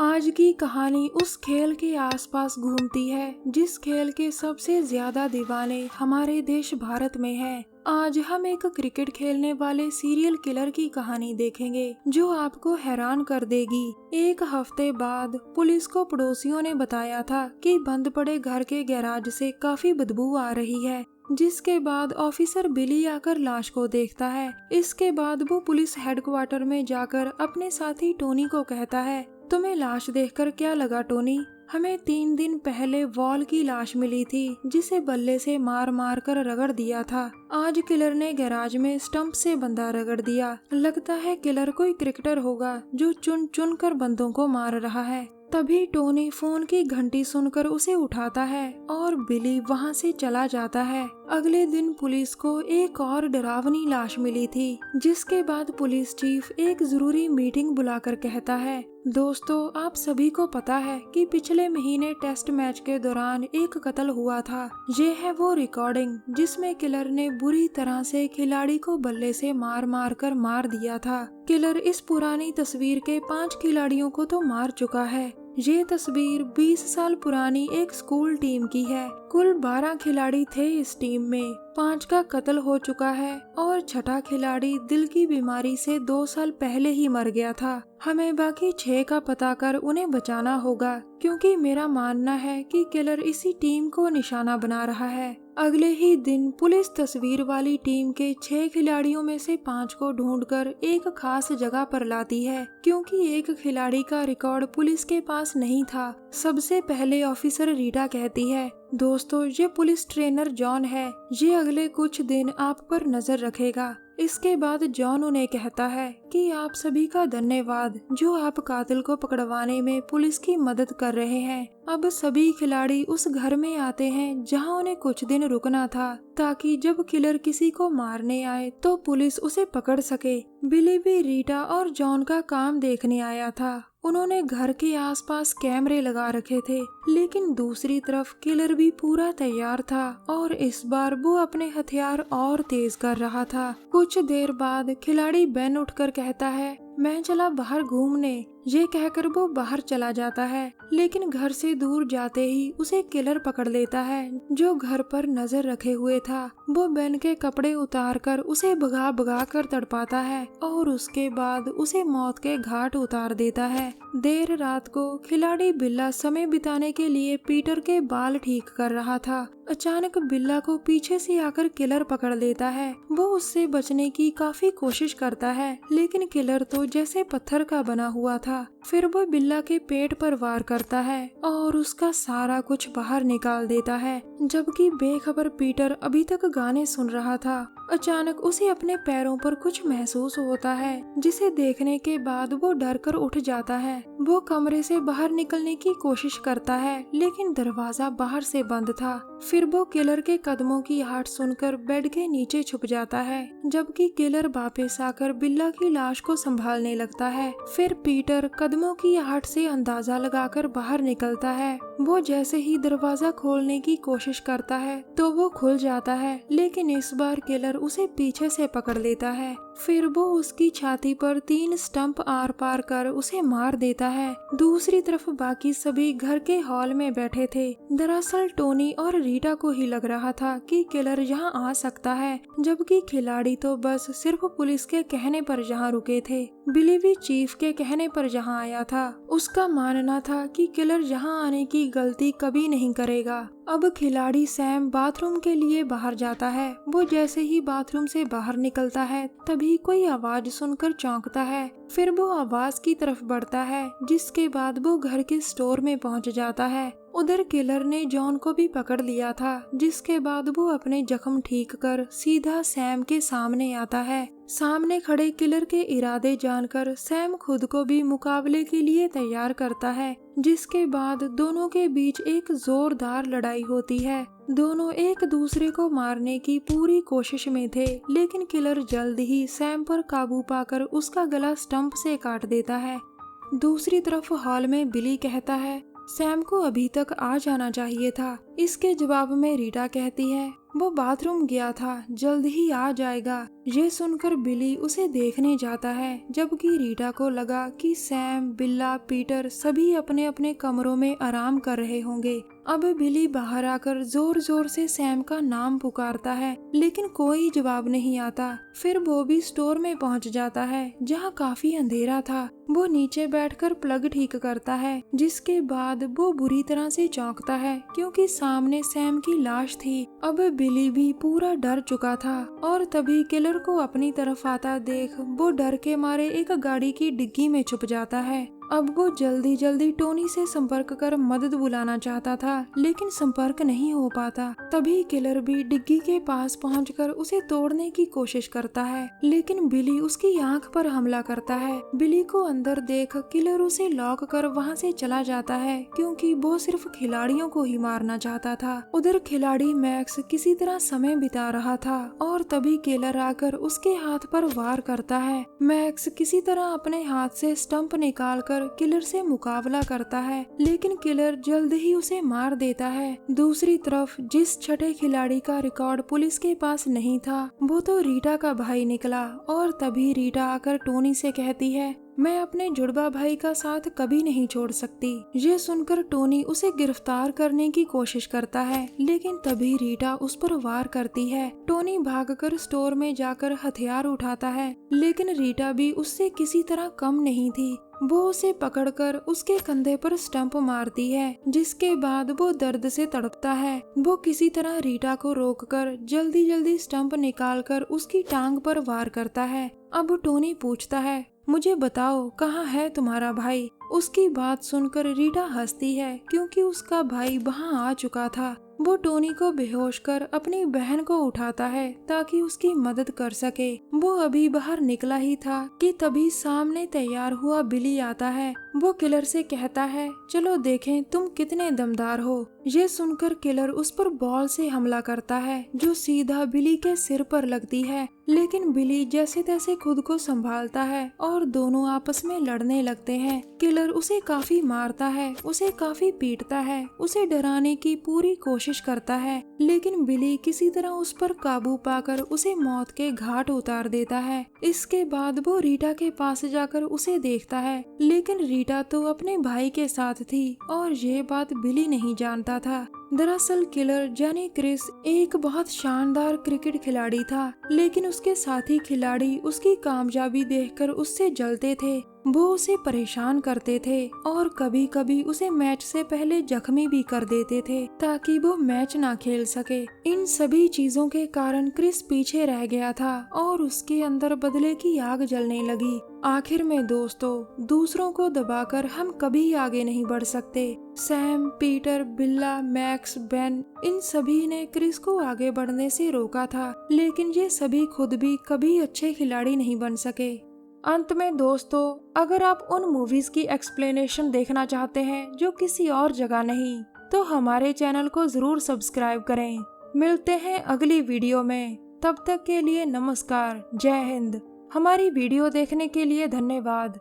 आज की कहानी उस खेल के आसपास घूमती है जिस खेल के सबसे ज्यादा दीवाने हमारे देश भारत में हैं। आज हम एक क्रिकेट खेलने वाले सीरियल किलर की कहानी देखेंगे जो आपको हैरान कर देगी। एक हफ्ते बाद पुलिस को पड़ोसियों ने बताया था कि बंद पड़े घर के गैराज से काफी बदबू आ रही है, जिसके बाद ऑफिसर बिली आकर लाश को देखता है। इसके बाद वो पुलिस हेडक्वार्टर में जाकर अपने साथी टोनी को कहता है, तुम्हें लाश देखकर क्या लगा टोनी? हमें 3 दिन पहले वॉल की लाश मिली थी जिसे बल्ले से मार मार कर रगड़ दिया था। आज किलर ने गैराज में स्टंप से बंदा रगड़ दिया। लगता है किलर कोई क्रिकेटर होगा जो चुन चुन कर बंदों को मार रहा है। तभी टोनी फोन की घंटी सुनकर उसे उठाता है और बिली वहां से चला जाता है। अगले दिन पुलिस को एक और डरावनी लाश मिली थी, जिसके बाद पुलिस चीफ एक जरूरी मीटिंग बुलाकर कहता है, दोस्तों आप सभी को पता है कि पिछले महीने टेस्ट मैच के दौरान एक कत्ल हुआ था। ये है वो रिकॉर्डिंग जिसमें किलर ने बुरी तरह से खिलाड़ी को बल्ले से मार मार कर मार दिया था। किलर इस पुरानी तस्वीर के 5 खिलाड़ियों को तो मार चुका है। ये तस्वीर 20 साल पुरानी एक स्कूल टीम की है। कुल 12 खिलाड़ी थे इस टीम में, 5 का कत्ल हो चुका है और 6ठा खिलाड़ी दिल की बीमारी से 2 साल पहले ही मर गया था। हमें बाकी 6 का पता कर उन्हें बचाना होगा, क्योंकि मेरा मानना है कि किलर इसी टीम को निशाना बना रहा है। अगले ही दिन पुलिस तस्वीर वाली टीम के 6 खिलाड़ियों में से 5 को ढूंढकर एक खास जगह पर लाती है, क्योंकि एक खिलाड़ी का रिकॉर्ड पुलिस के पास नहीं था। सबसे पहले ऑफिसर रीटा कहती है, दोस्तों ये पुलिस ट्रेनर जॉन है, ये अगले कुछ दिन आप पर नजर रखेगा। इसके बाद जॉन उन्हें कहता है कि आप सभी का धन्यवाद जो आप कातिल को पकड़वाने में पुलिस की मदद कर रहे हैं। अब सभी खिलाड़ी उस घर में आते हैं जहां उन्हें कुछ दिन रुकना था, ताकि जब किलर किसी को मारने आए तो पुलिस उसे पकड़ सके। बिली भी रीटा और जॉन का काम देखने आया था। उन्होंने घर के आसपास कैमरे लगा रखे थे, लेकिन दूसरी तरफ किलर भी पूरा तैयार था और इस बार वो अपने हथियार और तेज कर रहा था। कुछ देर बाद खिलाड़ी बेन उठकर कहता है, मैं चला बाहर घूमने। ये कहकर वो बाहर चला जाता है, लेकिन घर से दूर जाते ही उसे किलर पकड़ लेता है जो घर पर नजर रखे हुए था। वो बेन के कपड़े उतार कर उसे भगा भगा कर तड़पाता है और उसके बाद उसे मौत के घाट उतार देता है। देर रात को खिलाड़ी बिल्ला समय बिताने के लिए पीटर के बाल ठीक कर रहा था। अचानक बिल्ला को पीछे से आकर किलर पकड़ लेता है। वो उससे बचने की काफी कोशिश करता है, लेकिन किलर तो जैसे पत्थर का बना हुआ था। फिर वो बिल्ला के पेट पर वार करता है और उसका सारा कुछ बाहर निकाल देता है, जबकि बेखबर पीटर अभी तक गाने सुन रहा था। अचानक उसे अपने पैरों पर कुछ महसूस होता है, जिसे देखने के बाद वो डर कर उठ जाता है। वो कमरे से बाहर निकलने की कोशिश करता है, लेकिन दरवाजा बाहर से बंद था। फिर वो किलर के कदमों की आहट सुनकर बेड के नीचे छुप जाता है, जबकि किलर वापस आकर बिल्ला की लाश को संभालने लगता है। फिर पीटर कदमों की आहट से अंदाजा लगाकर बाहर निकलता है। वो जैसे ही दरवाजा खोलने की कोशिश करता है तो वो खुल जाता है, लेकिन इस बार किलर उसे पीछे से पकड़ लेता है। फिर वो उसकी छाती पर 3 स्टंप आर पार कर उसे मार देता है। दूसरी तरफ बाकी सभी घर के हॉल में बैठे थे। दरअसल टोनी और रीटा को ही लग रहा था कि किलर यहाँ आ सकता है, जबकि खिलाड़ी तो बस सिर्फ पुलिस के कहने पर यहाँ रुके थे। बिली भी चीफ के कहने पर यहाँ आया था। उसका मानना था कि किलर यहाँ आने की गलती कभी नहीं करेगा। अब खिलाड़ी सैम बाथरूम के लिए बाहर जाता है। वो जैसे ही बाथरूम से बाहर निकलता है तभी कोई आवाज सुनकर चौंकता है। फिर वो आवाज की तरफ बढ़ता है, जिसके बाद वो घर के स्टोर में पहुंच जाता है। उधर किलर ने जॉन को भी पकड़ लिया था, जिसके बाद वो अपने जख्म ठीक कर सीधा सैम के सामने आता है। सामने खड़े किलर के इरादे जानकर सैम खुद को भी मुकाबले के लिए तैयार करता है, जिसके बाद दोनों के बीच एक जोरदार लड़ाई होती है। दोनों एक दूसरे को मारने की पूरी कोशिश में थे, लेकिन किलर जल्द ही सैम पर काबू पाकर उसका गला स्टंप से काट देता है। दूसरी तरफ हॉल में बिली कहता है, सैम को अभी तक आ जाना चाहिए था। इसके जवाब में रीटा कहती है, वो बाथरूम गया था, जल्द ही आ जाएगा। ये सुनकर बिली उसे देखने जाता है, जबकि रीटा को लगा कि सैम, बिल्ला, पीटर सभी अपने अपने कमरों में आराम कर रहे होंगे। अब बिली बाहर आकर जोर जोर से सैम का नाम पुकारता है, लेकिन कोई जवाब नहीं आता। फिर वो भी स्टोर में पहुंच जाता है, जहां काफी अंधेरा था। वो नीचे बैठकर प्लग ठीक करता है, जिसके बाद वो बुरी तरह से चौंकता है, क्योंकि सामने सैम की लाश थी। अब बिली भी पूरा डर चुका था, और तभी किलर को अपनी तरफ आता देख वो डर के मारे एक गाड़ी की डिग्गी में छुप जाता है। अब वो जल्दी जल्दी टोनी से संपर्क कर मदद बुलाना चाहता था, लेकिन संपर्क नहीं हो पाता। तभी किलर भी डिग्गी के पास पहुंचकर उसे तोड़ने की कोशिश करता है, लेकिन बिली उसकी आंख पर हमला करता है। बिली को अंदर देख किलर उसे लॉक कर वहां से चला जाता है, क्योंकि वो सिर्फ खिलाड़ियों को ही मारना चाहता था। उधर खिलाड़ी मैक्स किसी तरह समय बिता रहा था, और तभी किलर आकर उसके हाथ पर वार करता है। मैक्स किसी तरह अपने हाथ से स्टंप निकालकर किलर से मुकाबला करता है, लेकिन किलर जल्द ही उसे मार देता है। दूसरी तरफ जिस छठे खिलाड़ी का रिकॉर्ड पुलिस के पास नहीं था, वो तो रीटा का भाई निकला। और तभी रीटा आकर टोनी से कहती है, मैं अपने जुड़वा भाई का साथ कभी नहीं छोड़ सकती। ये सुनकर टोनी उसे गिरफ्तार करने की कोशिश करता है, लेकिन तभी रीटा उस पर वार करती है। टोनी भागकर स्टोर में जाकर हथियार उठाता है, लेकिन रीटा भी उससे किसी तरह कम नहीं थी। वो उसे पकड़कर उसके कंधे पर स्टंप मारती है, जिसके बाद वो दर्द से तड़पता है। वो किसी तरह रीटा को रोककर जल्दी जल्दी स्टंप निकालकर उसकी टांग पर वार करता है। अब टोनी पूछता है, मुझे बताओ कहाँ है तुम्हारा भाई? उसकी बात सुनकर रीटा हंसती है, क्योंकि उसका भाई वहाँ आ चुका था। वो टोनी को बेहोश कर अपनी बहन को उठाता है ताकि उसकी मदद कर सके। वो अभी बाहर निकला ही था कि तभी सामने तैयार हुआ बिली आता है। वो किलर से कहता है, चलो देखें तुम कितने दमदार हो। ये सुनकर किलर उस पर बॉल से हमला करता है, जो सीधा बिली के सिर पर लगती है। लेकिन बिली जैसे तैसे खुद को संभालता है और दोनों आपस में लड़ने लगते हैं। किलर उसे काफी मारता है, उसे काफी पीटता है, उसे डराने की पूरी कोशिश करता है, लेकिन बिली किसी तरह उस पर काबू पाकर उसे मौत के घाट उतार देता है। इसके बाद वो रीटा के पास जाकर उसे देखता है, लेकिन रीटा तो अपने भाई के साथ थी और ये बात बिली नहीं जानता था। दरअसल किलर यानी क्रिस एक बहुत शानदार क्रिकेट खिलाड़ी था, लेकिन उसके साथी खिलाड़ी उसकी कामयाबी देखकर उससे जलते थे। वो उसे परेशान करते थे और कभी कभी उसे मैच से पहले जख्मी भी कर देते थे ताकि वो मैच ना खेल सके। इन सभी चीजों के कारण क्रिस पीछे रह गया था और उसके अंदर बदले की आग जलने लगी। आखिर में दोस्तों, दूसरों को दबाकर हम कभी आगे नहीं बढ़ सकते। सैम, पीटर, बिल्ला, मैक्स, बेन इन सभी ने क्रिस को आगे बढ़ने से रोका था, लेकिन ये सभी खुद भी कभी अच्छे खिलाड़ी नहीं बन सके। अंत में दोस्तों, अगर आप उन मूवीज की एक्सप्लेनेशन देखना चाहते हैं जो किसी और जगह नहीं, तो हमारे चैनल को जरूर सब्सक्राइब करें। मिलते हैं अगली वीडियो में, तब तक के लिए नमस्कार, जय हिंद। हमारी वीडियो देखने के लिए धन्यवाद।